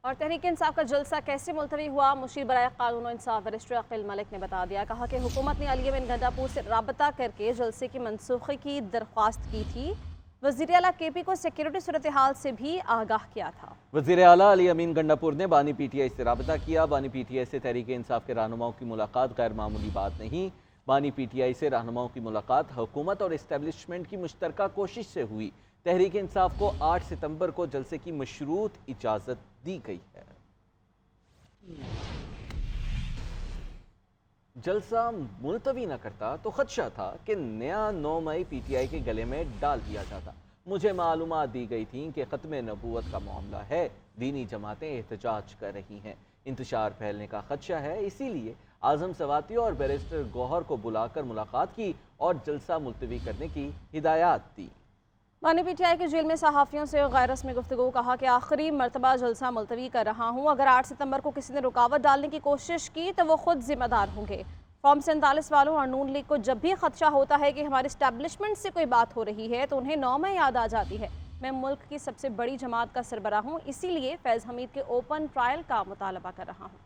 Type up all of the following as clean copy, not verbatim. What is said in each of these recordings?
और तहरीक इंसाफ का जलसा कैसे मुलतवी हुआ, मुशीर बराए कानून और इंसाफ बैरिस्टर अकील मलिक ने बता दिया। कहा कि हुकूमत ने अली अमीन गंडापुर से राबता करके जलसे की मनसूखी की दरख्वास्त की थी। वज़ीर आला के पी को सिक्योरिटी सूरत हाल से भी आगाह किया था। वज़ीर आला अली अमीन गंडापुर ने बानी PTI से राबता किया। बानी PTI से तहरीक इंसाफ के रहनुमाओं की मुलाकात गैर मामूली बात नहीं। बानी PTI से रहनुमाओं की मुलाकात हुकूमत और इस्टेब्लिशमेंट की मुश्तरका कोशिश से हुई। तहरीक इंसाफ को 8 सितंबर को जलसे की मशरूत इजाज़त दी गई है। जलसा मुलतवी न करता तो खदशा था कि नया 9 मई PTI के गले में डाल दिया जाता। मुझे मालूमात दी गई थी कि ख़त्म नबूवत का मामला है, दीनी जमातें एहतजाज कर रही हैं, इंतशार फैलने का खदशा है, इसीलिए आज़म सवाती और बैरिस्टर गौहर को बुलाकर मुलाकात की और जलसा मुलतवी करने की हिदायत दी। बानी PTI के जेल में सहाफ़ियों से गैर रस्मी गुफ्तगू। कहा कि आखिरी मरतबा जलसा मुलतवी कर रहा हूँ, अगर 8 सितंबर को किसी ने रुकावट डालने की कोशिश की तो वो खुद जिम्मेदार होंगे। फॉर्म 47 वालों और नून लीग को जब भी खदशा होता है कि हमारे इस्टेब्लिशमेंट से कोई बात हो रही है तो उन्हें 9 मई याद आ जाती है। मैं मुल्क की सबसे बड़ी जमात का सरबराह हूँ, इसीलिए फैज़ हमीद के ओपन ट्रायल का मुतालबा कर रहा हूँ।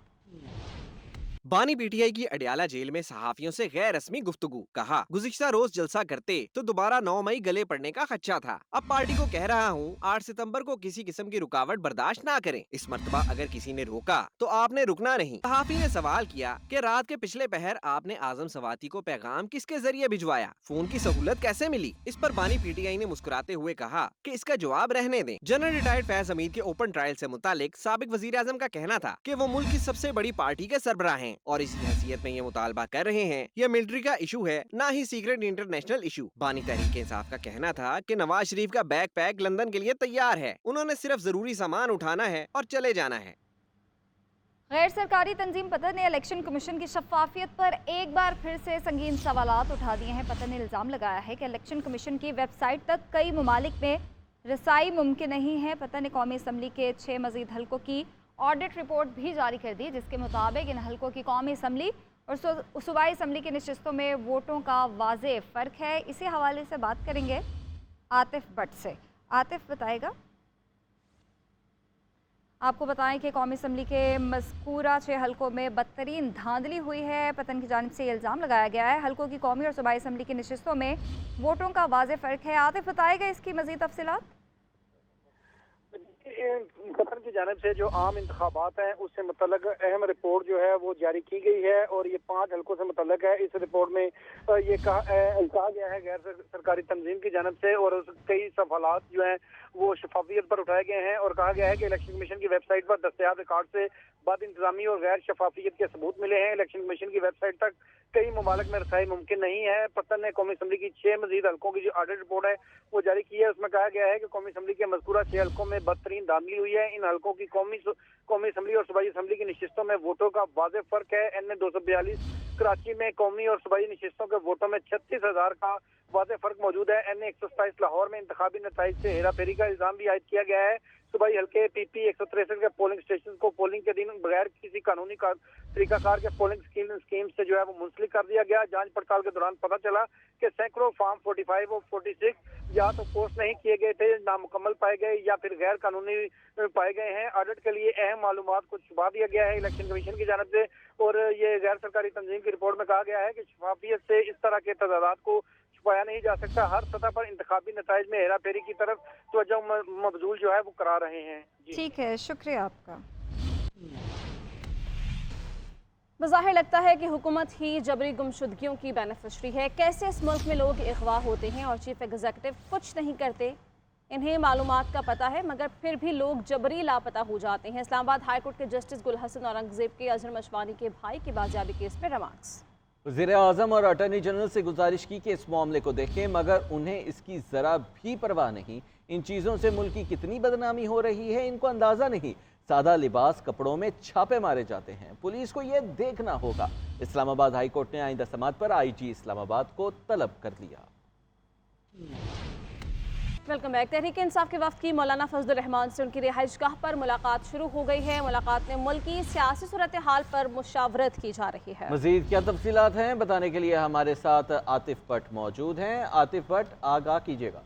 बानी PTI की अडियाला जेल में सहाफियों से गैर रस्मी गुफ्तगू। कहा गुज़िश्ता रोज जलसा करते तो दोबारा 9 मई गले पड़ने का खदशा था। अब पार्टी को कह रहा हूँ 8 सितंबर को किसी किस्म की रुकावट बर्दाश्त ना करें। इस मर्तबा अगर किसी ने रोका तो आपने रुकना नहीं। सहाफी ने सवाल किया कि रात के पिछले पहर आपने आजम सवाती को पैगाम किसके जरिए भिजवाया, फोन की सहूलत कैसे मिली। इस पर बानी PTI ने मुस्कुराते हुए कहा कि इसका जवाब रहने दें। जनरल रिटायर्ड फैज हमीद के ओपन ट्रायल से मुतालिक साबिक वजीर आजम का कहना था कि वो मुल्क की सबसे बड़ी पार्टी के सरबराह हैं और इसी हैसियत में ये मुतालबा कर रहे हैं। यह मिलिट्री का इशू है, ना ही सीक्रेट इंटरनेशनल इशू। बानी तहरीक इंसाफ का कहना था कि नवाज शरीफ का बैग पैक लंदन के लिए तैयार है, उन्होंने सिर्फ जरूरी सामान उठाना है और चले जाना है। गैर सरकारी तंजीम पतन ने इलेक्शन कमीशन की शफाफियत पर एक बार फिर से संगीन सवालात उठा दिए हैं। पतन ने इल्ज़ाम लगाया है कि इलेक्शन कमीशन की वेबसाइट तक कई ममालिक में रसाई मुमकिन नहीं है। पतन ने कौमी असम्बली के 6 मजीद हल्कों की ऑडिट रिपोर्ट भी जारी कर दी, जिसके मुताबिक इन हल्कों की कौमी असम्बली और सूबाई असम्बली की नशिस्तों में वोटों का वाज़ेह फ़र्क है। इसी हवाले से बात करेंगे आतिफ भट्ट से। आतिफ बताएगा। आपको बताएं कि कौमी असम्बली के मज़कूरा 6 हल्कों में बदतरीन धांधली हुई है। पतन की जानिब से इल्ज़ाम लगाया गया है हल्कों की कौमी और सूबाई असम्बली की नशिस्तों में वोटों का वाज़ेह फ़र्क है। आतिफ बताएगा इसकी मज़ीद तफसीलात। कतर की जानिब से जो आम इंतखाबात हैं उससे मुतल्लक अहम रिपोर्ट जो है वो जारी की गई है और ये 5 हल्कों से मुतल्लक है। इस रिपोर्ट में ये कहा गया है गैर सरकारी तंजीम की जानिब से और कई सवालात जो हैं वो शफाफियत पर उठाए गए हैं और कहा गया है कि इलेक्शन कमीशन की वेबसाइट पर दस्तयाब रिकॉर्ड से बद इंतजामी और गैर शफाफियत के सबूत मिले हैं। इलेक्शन कमीशन की वेबसाइट तक कई ममालिक में रसाई मुमकिन नहीं है। पतन ने कौमी असम्बली की 6 मजीद हल्कों की जो ऑडिट रिपोर्ट है वो जारी की है। उसमें कहा गया है कि कौमी असम्बली के मज़कूरा 6 हल्कों में बदतरीन धांधली हुई है। इन हल्कों की कौमी असम्बली और सूबाई असम्बली की नशिस्तों में वोटों का वाज़ेह फ़र्क है। NA 242 कराची में कौमी और सूबाई नशिस्तों के वोटों में 36,000 का वाज़ेह फ़र्क मौजूद है। NA 127 लाहौर में इंतखाबी नताइज से हेरा फेरी का इल्ज़ाम भी आयद किया गया है। सूबाई हल्के PP 163 के पोलिंग स्टेशन को पोलिंग के दिन बगैर किसी कानूनी तरीकाकार के पोलिंग स्कीम से जो है वो मुंसलिक कर दिया गया। जांच पड़ताल के दौरान पता चला कि सैकड़ों फॉर्म 45 और 46 या तो पोस्ट नहीं किए गए थे, नामुकम्मल पाए गए या फिर गैर कानूनी पाए गए हैं। ऑडिट के लिए अहम मालूमात को छुपा दिया गया है इलेक्शन कमीशन की जानिब से और ये गैर सरकारी तंजीम की रिपोर्ट में कहा गया है कि शफाफियत से इस तरह के तजादात को छुपाया नहीं जा सकता। हर सतह पर इंतखाबी नताइज में हेरा फेरी की तरफ तवज्जो मबजूल जो है वो करा रहे हैं। ठीक है, शुक्रिया आपका। बज़ाहिर लगता है कि हुकूमत ही जबरी गुमशुदगियों की बेनिफिशरी है। कैसे इस मुल्क में लोग अगवा होते हैं और चीफ एग्जीक्यूटिव कुछ नहीं करते। इन्हें मालूमात का पता है मगर फिर भी लोग जबरी लापता हो जाते हैं। इस्लामाबाद हाई कोर्ट के जस्टिस गुल हसन औरंगजेब के अजहर मशवानी के भाई की बाजियाबी केस में रिमार्क्स। वज़ीर आज़म और अटॉर्नी जनरल से गुजारिश की कि इस मामले को देखें मगर उन्हें इसकी ज़रा भी परवाह नहीं। इन चीज़ों से मुल्क की कितनी बदनामी हो रही है इनको अंदाज़ा नहीं। सादा लिबास कपड़ों में छापे मारे जाते हैं, पुलिस को यह देखना होगा। इस्लामाबाद हाई कोर्ट ने आइंदा समात पर IG इस्लामाबाद को तलब कर लिया। Welcome back. तहरीक इंसाफ के वफ्द की मौलाना फजलुर रहमान से उनकी रिहाइशगाह पर मुलाकात शुरू हो गई है। मुलाकात में मुल्क की सियासी सूरत हाल पर मुशावरत की जा रही है। मजीद क्या तफसीलात हैं बताने के लिए हमारे साथ आतिफ भट्ट मौजूद हैं। आतिफ भट्ट, आगाह कीजिएगा।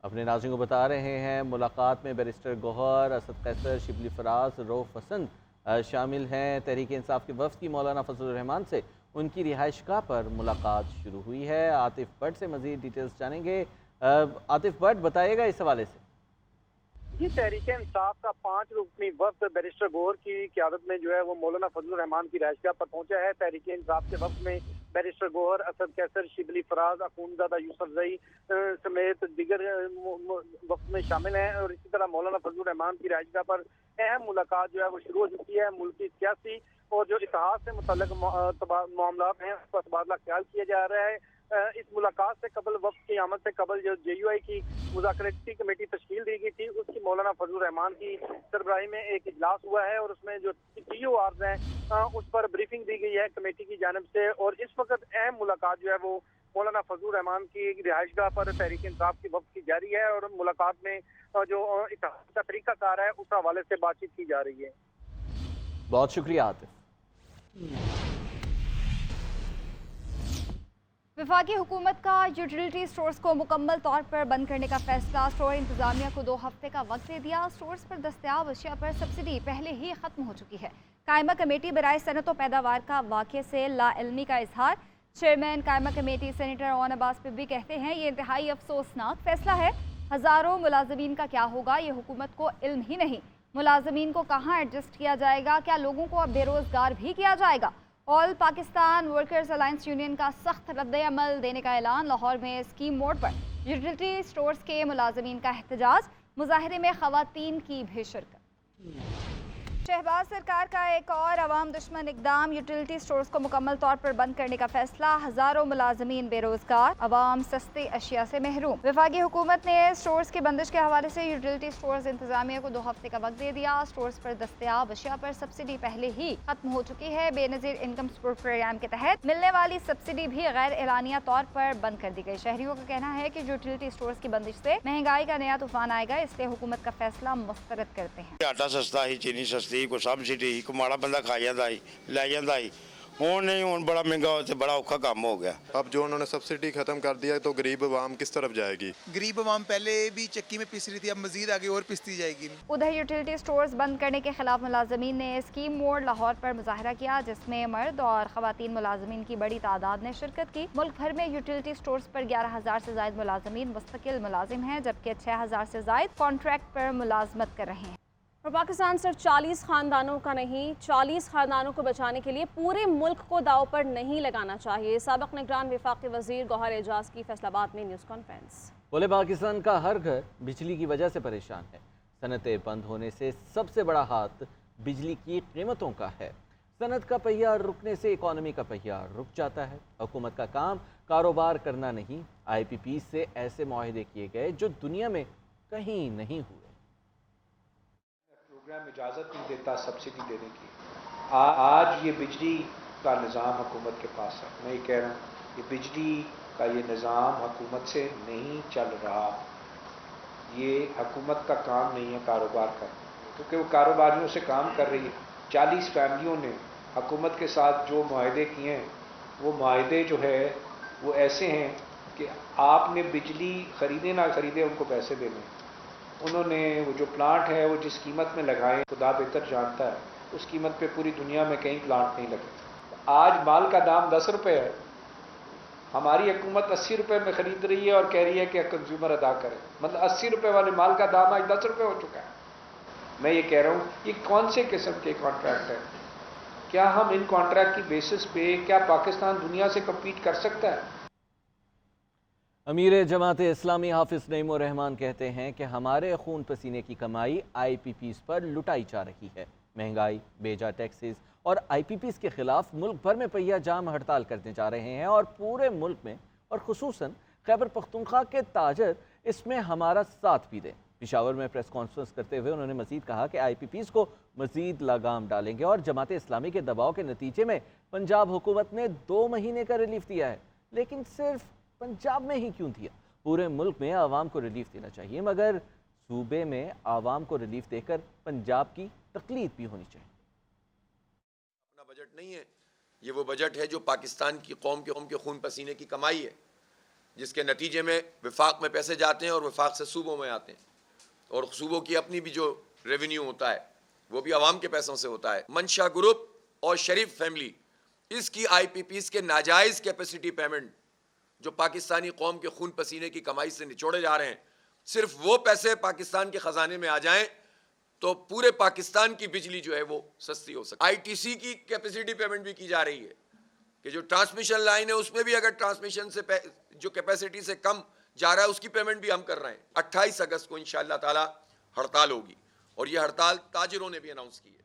अपने नाज़रीन को बता रहे हैं मुलाकात में बैरिस्टर गौहर, असद कैसर, शिबली फराज, रऊफ हसन शामिल हैं। तहरीक इंसाफ के वफ़द की मौलाना फजल रहमान से उनकी रिहाइशगाह पर मुलाकात शुरू हुई है। आतिफ भट्ट से मज़ीद डिटेल्स जानेंगे। आतिफ भट्ट, बताइएगा इस हवाले से। जी, तहरीक इंसाफ का 5 रुकनी वफ्द बैरिस्टर गौहर की क़यादत में जो है वो मौलाना फजल रहमान की रिहाइशगाह पर पहुंचा है। तहरीक इंसाफ के वफ्द में बैरिस्टर गौहर, असद कैसर, शिबली फराज, अखूनज़ादा यूसुफज़ई समेत दीगर वफ्द में शामिल हैं। और इसी तरह मौलाना फजल रहमान की रिहाइशगाह पर अहम मुलाकात जो है वो शुरू हो चुकी है। मुल्की सियासी और जो इतिहाद से मुतल्लिक मामला हैं उसका तबादला ख्याल किया जा रहा है। इस मुलाकात से कबल, वक्त की आमद से कबल, जो JUI की मुज़ाकराती कमेटी तश्कील दी गई थी उसकी मौलाना फजल रहमान की सरबराही में एक इजलास हुआ है और उसमें जो TORs हैं उस पर ब्रीफिंग दी गई है कमेटी की जानिब से। और इस वक्त अहम मुलाकात जो है वो मौलाना फजल रहमान की रिहाइशगाह पर तहरीक इंसाफ की वक्त की जारी है और मुलाकात में जो इतिहाद का तरीकाकार है उस हवाले से बातचीत की जा रही है। बहुत शुक्रिया आतिफ। वफाकी हुकूमत का यूटिलिटी स्टोर्स को मुकम्मल तौर पर बंद करने का फैसला। स्टोर इंतजामिया को 2 हफ्ते का वक्त दे दिया। स्टोर्स पर दस्तयाब अशिया पर सब्सिडी पहले ही ख़त्म हो चुकी है। कायमा कमेटी बराए सनत व पैदावार का वाक़े से लाइल्मी का इजहार। चेयरमैन कायमा कमेटी सेनेटर ओन अब्बास पिब्बी कहते हैं ये इंतहाई अफसोसनाक फैसला है। हज़ारों मुलाजमीन का क्या होगा ये हुकूमत को इल्म ही नहीं। मुलाजमीन को कहाँ एडजस्ट किया जाएगा? क्या लोगों को अब बेरोज़गार भी किया जाएगा? All Pakistan workers alliance union का सख्त रद्द-ए-अमल देने का ऐलान। लाहौर में स्कीम मोड पर यूटिलिटी स्टोर्स के मुलाजमीन का एहतजाज। मुजाहरे में ख़वातीन की भी शिरकत। शहबाज सरकार का एक और अवाम दुश्मन इकदाम। यूटिलिटी स्टोर्स को मुकम्मल तौर पर बंद करने का फैसला। हज़ारों मुलाजमीन बेरोजगार, अवाम सस्ते अशिया से महरूम। वफाकी हुकूमत ने स्टोर्स की बंदिश के हवाले से यूटिलिटी स्टोर्स इंतजामिया को 2 हफ्ते का वक्त दे दिया। स्टोर्स पर दस्तयाब अशिया पर सब्सिडी पहले ही खत्म हो चुकी है। बेनज़ीर इनकम सपोर्ट प्रोग्राम के तहत मिलने वाली सब्सिडी भी गैर एलानिया तौर पर बंद कर दी गई। शहरियों का कहना है कि यूटिलिटी स्टोर्स की बंदिश से महंगाई का नया तूफान आएगा, इसलिए हुकूमत का फैसला मुस्तरद करते हैं। आटा सस्ता ही, चीनी सस्ती, कोई सब्सिडी को माड़ा बंदा खा जाता ही, लै जाता ही। हुण नहीं, हुण बड़ा महंगा हो, बड़ा औखा काम हो गया। अब जो उन्होंने सब्सिडी खत्म कर दिया तो गरीब आवाम किस तरफ जाएगी? गरीब आवाम पहले भी चक्की में पिस रही थी, अब मजीद आगे और पिसती जाएगी। उधर यूटिलिटी स्टोर्स बंद करने के खिलाफ मुलाजमीन ने स्कीम मोड लाहौर पर मुजाहरा किया, जिसमें मर्द और खवातीन मुलाजमीन की बड़ी तादाद ने शिरकत की। मुल्क भर में यूटिलिटी स्टोर्स पर 11,000 से ज्यादा मुलाजमीन मुस्तकिल मुलाजिम हैं, जबकि 6,000 से ज्यादा कॉन्ट्रैक्ट पर मुलाजमत कर रहे हैं। और पाकिस्तान सिर्फ 40 ख़ानदानों का नहीं, 40 ख़ानदानों को बचाने के लिए पूरे मुल्क को दाव पर नहीं लगाना चाहिए। साबिक़ निगरान वफाकी वज़ीर गौहर एजाज की फैसलाबाद में न्यूज़ कॉन्फ्रेंस। बोले पाकिस्तान का हर घर बिजली की वजह से परेशान है। सनतें बंद होने से सबसे बड़ा हाथ बिजली की कीमतों का है। सनत का पहिया रुकने से इकॉनमी का पहिया रुक जाता है। हुकूमत का काम कारोबार करना नहीं, IPP से ऐसे मुआहदे किए गए जो दुनिया में कहीं नहीं हुए। प्रोग्राम इजाज़त नहीं देता सब्सिडी देने की। आज ये बिजली का निज़ाम हुकूमत के पास है। मैं ये कह रहा हूँ, ये बिजली का ये निज़ाम हुकूमत से नहीं चल रहा। ये हुकूमत का काम नहीं है कारोबार करना, क्योंकि वो कारोबारियों से काम कर रही है। 40 फैमिलियों ने हुकूमत के साथ जो मुआहदे किए हैं, वो मुआहदे जो है वो ऐसे हैं कि आपने बिजली ख़रीदे ना ख़रीदे उनको पैसे देने। उन्होंने वो जो प्लांट है वो जिस कीमत में लगाए, खुदा बेहतर जानता है, उस कीमत पे पूरी दुनिया में कहीं प्लांट नहीं लगे। आज माल का दाम 10 रुपये है, हमारी हुकूमत 80 रुपये में ख़रीद रही है और कह रही है कि कंज्यूमर अदा करे। मतलब 80 रुपये वाले माल का दाम आज 10 रुपये हो चुका है। मैं ये कह रहा हूँ, ये कौन से किस्म के कॉन्ट्रैक्ट है? क्या हम इन कॉन्ट्रैक्ट की बेसिस पे क्या पाकिस्तान दुनिया से कम्पीट कर सकता है? अमीर जमात इस्लामी हाफिज नईमुर रहमान कहते हैं कि हमारे खून पसीने की कमाई IPPs पर लुटाई जा रही है। महंगाई, बेजा टैक्सेस और IPPs के खिलाफ मुल्क भर में पहिया जाम हड़ताल करने जा रहे हैं और पूरे मुल्क में और खुसूसन खैबर पख्तूनख्वा के ताजर इसमें हमारा साथ भी दें। पेशावर में प्रेस कॉन्फ्रेंस करते हुए उन्होंने मजीद कहा कि IPPs को मजीद लगाम डालेंगे और जमात इस्लामी के दबाव के नतीजे में पंजाब हुकूमत ने 2 महीने का रिलीफ दिया है। लेकिन सिर्फ पंजाब में ही क्यों दिया? पूरे मुल्क में आवाम को रिलीफ देना चाहिए, मगर सूबे में आवाम को रिलीफ देकर पंजाब की तकलीफ भी होनी चाहिए। अपना बजट नहीं है, ये वो बजट है जो पाकिस्तान की कौम के खून पसीने की कमाई है। جس کے نتیجے میں وفاق میں پیسے جاتے ہیں اور وفاق سے صوبوں میں آتے ہیں، اور صوبوں کی اپنی بھی جو ریونیو ہوتا ہے وہ بھی عوام کے پیسوں سے ہوتا ہے۔ منشا گروپ اور شریف فیملی اس کی آئی پی پیز کے ناجائز کیپیسٹی پیمنٹ جو پاکستانی قوم کے خون پسینے کی کمائی سے نچوڑے جا رہے ہیں، صرف وہ پیسے پاکستان کے خزانے میں آ جائیں تو پورے پاکستان کی بجلی جو ہے وہ سستی ہو سکتی ہے۔ آئی ٹی سی کی کیپیسٹی پیمنٹ بھی کی جا رہی ہے کہ جو ٹرانسمیشن لائن ہے اس میں بھی اگر ٹرانسمیشن سے جو کیپیسٹی سے کم جا رہا ہے اس کی پیمنٹ بھی ہم کر رہے ہیں۔ 28 اگست کو انشاءاللہ تعالی ہڑتال ہوگی اور یہ ہڑتال تاجروں نے بھی اناؤنس کی ہے۔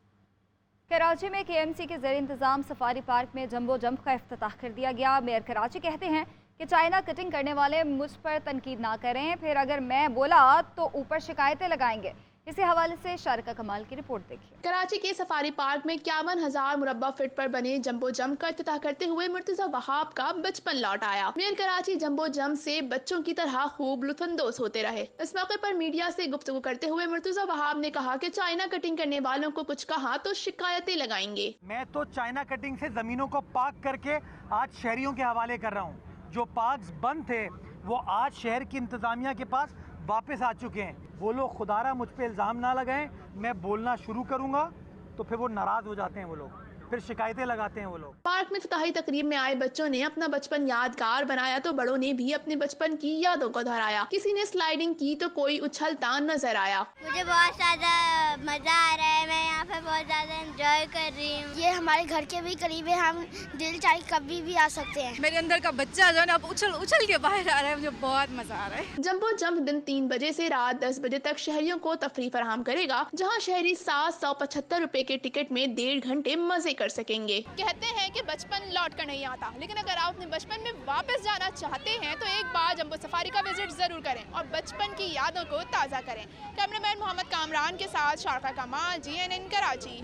کراچی میں کے ایم سی کے زیر انتظام سفاری پارک میں جمبو جمپ کا افتتاح کر دیا گیا۔ میئر کراچی کہتے ہیں کہ چائنا کٹنگ کرنے والے مجھ پر تنقید نہ کریں، پھر اگر میں بولا تو اوپر شکایتیں لگائیں گے۔ اسی حوالے سے شارکہ کمال کی رپورٹ دیکھیے۔ کراچی کے سفاری پارک میں 51,000 مربع فٹ پر بنے جمبو جمپ کا افتتاح کرتے ہوئے مرتضی وہاب کا بچپن لوٹ آیا۔ میئر کراچی جمبو جمپ سے بچوں کی طرح خوب لطف اندوز ہوتے رہے۔ اس موقع پر میڈیا سے گفتگو کرتے ہوئے مرتضی وہاب نے کہا کہ چائنا کٹنگ کرنے والوں کو کچھ کہا تو شکایتیں لگائیں گے۔ میں تو چائنا کٹنگ سے زمینوں کو پاک کر کے آج شہریوں کے حوالے کر رہا ہوں۔ جو پارکس بند تھے وہ آج شہر کی انتظامیہ کے پاس واپس آ چکے ہیں۔ وہ لوگ خدارہ مجھ پہ الزام نہ لگائیں، میں بولنا شروع کروں گا تو پھر وہ ناراض ہو جاتے ہیں، وہ لوگ پھر شکایتیں لگاتے ہیں وہ لوگ۔ پارک میں افتتاحی تقریب میں آئے بچوں نے اپنا بچپن یادگار بنایا تو بڑوں نے بھی اپنے بچپن کی یادوں کو دہرایا۔ کسی نے سلائیڈنگ کی تو کوئی اچھلتا نظر آیا۔ مجھے بہت زیادہ مزہ آ رہا ہے، میں یہاں پہ بہت زیادہ انجوائے کر رہی ہوں۔ یہ ہمارے گھر کے بھی قریب ہے، ہم دل چاہے کبھی بھی آ سکتے ہیں۔ میرے اندر کا بچہ جو ہے نا اب اچھل کے باہر آ رہا ہے، مجھے بہت مزہ آ رہا ہے۔ جمبو جمپ دن 3 بجے سے رات 10 بجے تک شہریوں کو تفریح فراہم کرے گا، جہاں شہری 775 روپے کے ٹکٹ میں 1.5 گھنٹے مزے کر سکیں گے۔ کہتے ہیں کہ بچپن لوٹ کر نہیں آتا، لیکن اگر آپ اپنے بچپن میں واپس جانا چاہتے ہیں تو ایک بار جمبو سفاری کا وزٹ ضرور کریں اور بچپن کی یادوں کو تازہ کریں۔ کیمرہ مین محمد کامران کے ساتھ شارقہ کمال، GNN کراچی۔